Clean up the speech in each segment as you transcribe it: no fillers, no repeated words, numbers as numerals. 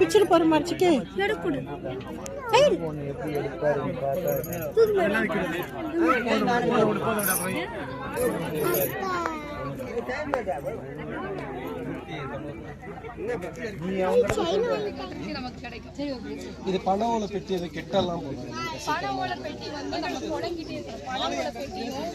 Picture பாரு மறைச்சிக்கே இது பணவோல பெட்டி அது கெட்டெல்லாம் பணவோல பெட்டி வந்து நம்ம புழங்கிட்டே இருக்கோம். பணவோல பெட்டியும்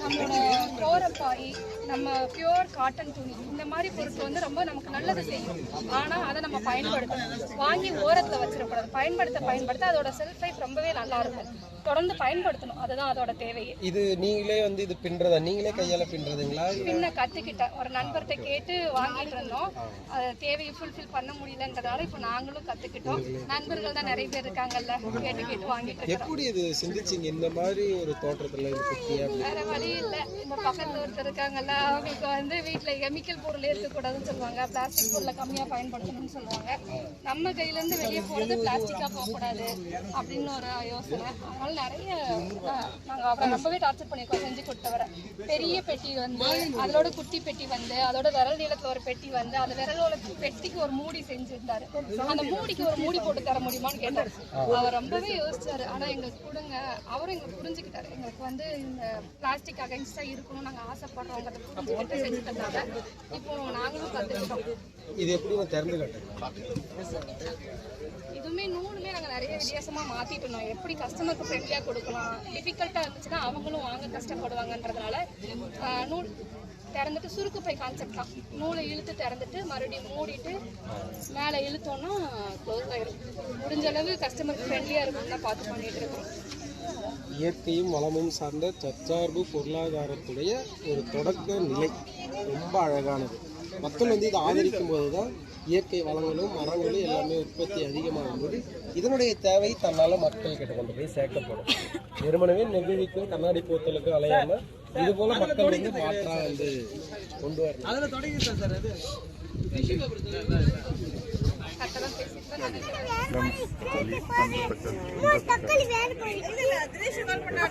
நம்மளோட கோரப்பாய், நம்ம பியூர் காட்டன் துணி, இந்த மாதிரி பொருட்கள் வந்து ரொம்ப நமக்கு நல்லது செய்யும். ஆனா அதை நம்ம பயன்படுத்தணும், வாங்கி ஓரத்துல வச்சிடக்கூடாது. பயன்படுத்த அதோட செல்ஃப் லைஃப் ரொம்பவே நல்லா இருக்கும். தொடர்ந்து பயன்படுத்தணும், அதுதான் அதோட தேவையே. இது நீங்களே வந்து இது பின்றதா, நீங்களே கையால பின்றதுங்களா? பின்ன கத்துக்கிட்டேன், ஒரு நண்பர்கிட்ட கேட்டு வாங்கிட்டு இருந்தோம். அது தேவையை ஃபுல்ஃபில் பண்ண முடியலன்றதால இப்போ நாங்களும் கத்துக்கிட்டோம். நண்பர்கள் தான் நிறைய பேர் இருக்காங்கல்ல, கேட்டு வாங்கிட்டு. எப்படி இது சிந்திச்சிங்க இந்த மாதிரி ஒரு தோற்றத்துல வேற வழி இல்லை. இந்த பக்கத்துல ஒருத்தர் இருக்காங்கல்ல, அவங்களுக்கு வந்து வீட்டுல கெமிக்கல் பொருள் இருக்கக்கூடாதுன்னு சொல்லுவாங்க, பிளாஸ்டிக் பொருளை கம்மியா பயன்படுத்தணும்னு சொல்லுவாங்க. நம்ம கையில இருந்து வெளியே போறது பிளாஸ்டிக்கா போகக்கூடாது அப்படின்னு ஒரு யோசனை. அதனால நிறைய நாங்கள் அவரை ரொம்பவே டார்ச்சர் பண்ணியிருக்கோம் செஞ்சு கொடுத்தவரை. பெரிய பெட்டி வந்து அதோட குட்டி பெட்டி வந்து அதோட விரல் நீளத்தில் ஒரு பெட்டி வந்து அந்த விரலோட பெட்டிக்கு ஒரு மூடி செஞ்சுருந்தாரு. அந்த மூடிக்கு ஒரு மூடி போட்டு தர முடியுமான்னு கேட்டார். அவர் ரொம்பவே யோசிச்சாரு. ஆனால் எங்களுக்கு கொடுங்க, அவரும் எங்களுக்கு புரிஞ்சுக்கிட்டாரு. எங்களுக்கு வந்து இந்த பிளாஸ்டிக் அகைன்ஸ்டாக இருக்கணும் நாங்கள் ஆசைப்படுறோங்கிறத புரிஞ்சுக்கிட்டு செஞ்சு தந்தாங்க. இப்போ நாங்களும் கற்றுக்கிட்டோம். இது எப்படி திறந்து இதுவுமே நூலுமே நாங்கள் நிறைய வித்தியாசமாக மாற்றிட்டோம். எப்படி கஸ்டமருக்கு ஃப்ரெண்ட்லியாக கொடுக்கலாம், டிஃபிகல்ட்டாக இருந்துச்சுன்னா அவங்களும் வாங்க கஷ்டப்படுவாங்கன்றதுனால நூல் திறந்துட்டு சுருக்கு பை கான்செப்ட் தான். நூலை இழுத்து திறந்துட்டு மறுபடியும் மூடிட்டு மேலே இழுத்தோன்னா க்ளோஸ் ஆகிடும். முடிஞ்ச அளவு கஸ்டமருக்கு ஃப்ரெண்ட்லியாக இருக்கும்னு தான் பார்த்து பண்ணிகிட்டு இருக்கோம். இயற்கையும் வளமும் சார்ந்த தற்சார்பு பொருளாதாரத்துடைய ஒரு தொடக்க நிலை ரொம்ப அழகானது. மக்கள் வந்து இதை ஆதரிக்கும் போது தான் இயற்கை வளங்களும் மரங்களும் எல்லாமே உற்பத்தி அதிகமாகும் போது இதனுடைய தேவை தன்னால் மக்கள் கிட்ட கொண்டு போய் சேர்க்கப்படும். நிறுவனமே நெகிழிக்கும் கண்ணாடி போத்தலுக்கும் அலையாம இது போல மக்கள் வந்து மாற்றா வந்து கொண்டு வரணும்.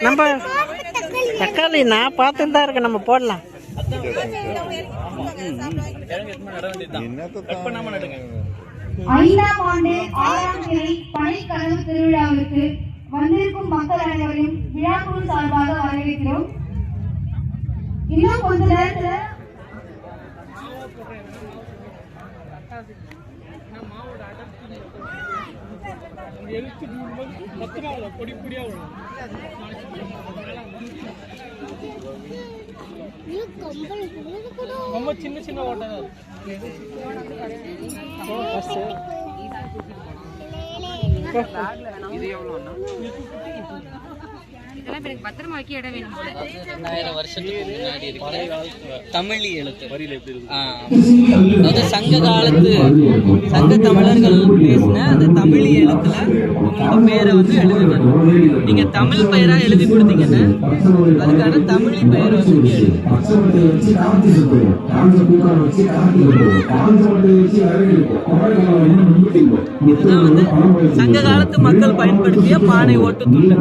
நம்ம தக்காளி நான் பார்த்துட்டு தான் இருக்கேன், நம்ம போடலாம். 5ஆம் ஆண்டு 6ஆம் கிளை பனைக்கனவு திருவிழாவிற்கு வந்திருக்கும் மக்கள் அனைவரையும் விழாக்குழு சார்பாக வரவேற்கிறோம். இன்னும் கொஞ்ச நேரத்துல ரொம்ப சின்ன சின்ன ஓட்டம் இது எவ்வளோ பத்திரமா வைக்க இடம் வேணும். 2000 வருஷத்துக்கு முன்னாடி தமிழ் எழுத்து அதாவது சங்க காலத்து சங்க தமிழர்கள் பேசின அந்த தமிழ் எழுத்துல உங்களோட பேரை வந்து எழுதுங்க. நீங்க தமிழ் பெயரா எழுதி கொடுத்தீங்கன்னா அதுக்கான தமிழ் பெயர் வந்து இதுதான் வந்து சங்க காலத்து மக்கள் பயன்படுத்திய பானை ஓட்டு துண்டு.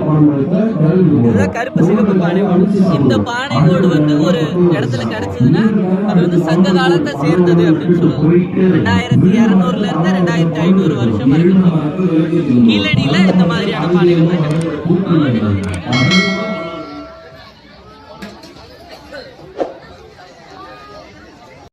இதுதான் கருப்பு சிகப்பு பானை ஓடு. இந்த பானை ஓடு வந்து ஒரு இடத்துல கிடைச்சதுன்னா அது வந்து சங்க காலத்தை சேர்ந்தது அப்படின்னு சொல்லுவாங்க. 2200 இருந்து 2500 வருஷம் வரைக்கும் கீழடியில இந்த மாதிரியான பானைகள் தான் கிடைக்கும்.